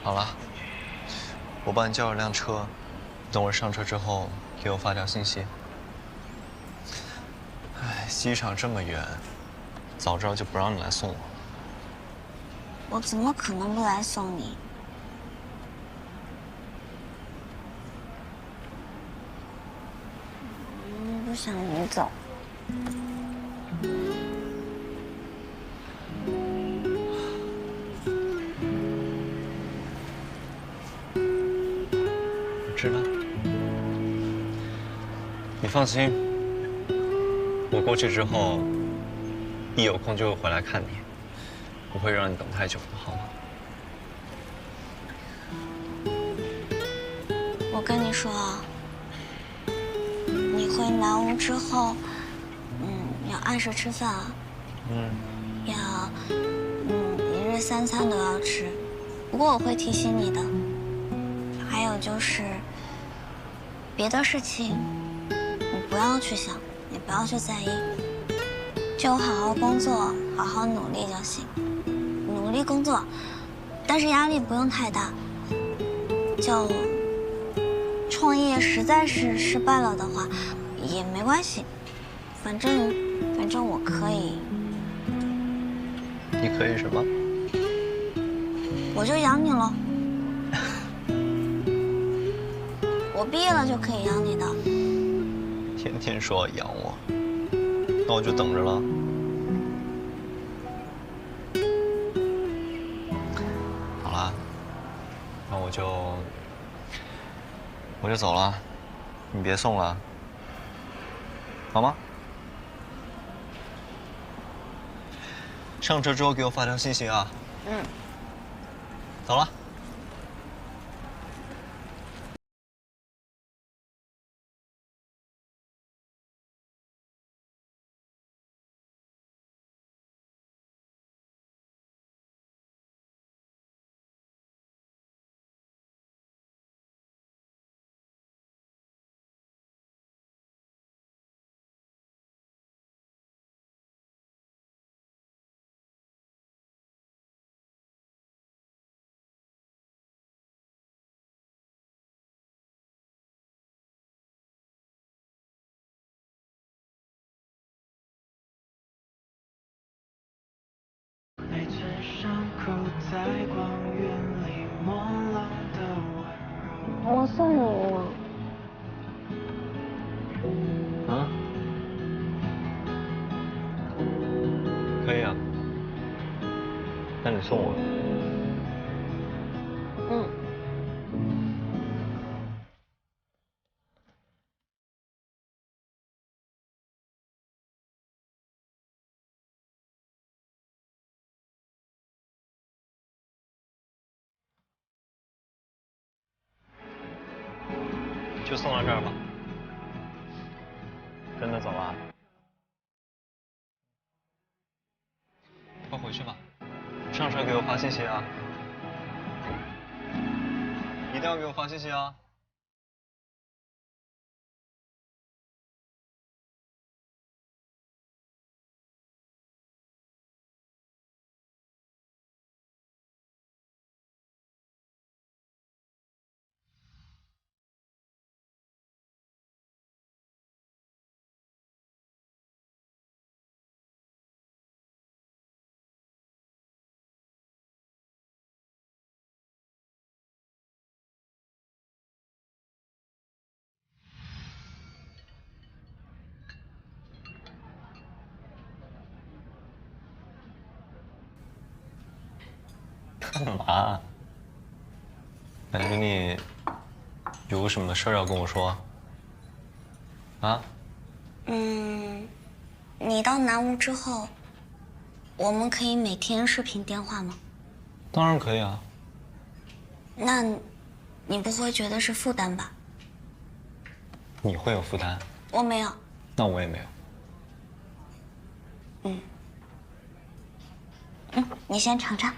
好了，我帮你叫了辆车，等会上车之后给我发条信息。哎，机场这么远，早知道就不让你来送我。我怎么可能不来送你？不想你走。我知道。你放心，我过去之后，一有空就会回来看你，不会让你等太久的，好吗？我跟你说啊，你回南屋之后，要按时吃饭啊。要一日3餐都要吃。不过我会提醒你的。还有就是，别的事情你不要去想，也不要去在意，就好好工作，好好努力就行。努力工作，但是压力不用太大。就创业实在是失败了的话，也没关系，反正我可以。你可以什么？我就养你了。我毕业了就可以养你的。天天说要养我，那我就等着了。好了，那我就走了，你别送了，好吗？上车之后给我发条信息啊。走了。我送你吗？啊？可以啊。那你送我。就送到这儿吧。真的走了？快回去吧，上车给我发信息啊！一定要给我发信息啊！干嘛？感觉你有什么事要跟我说？啊？你到南屋之后，我们可以每天视频电话吗？当然可以啊。那，你不会觉得是负担吧？你会有负担？我没有。那我也没有。你先尝尝。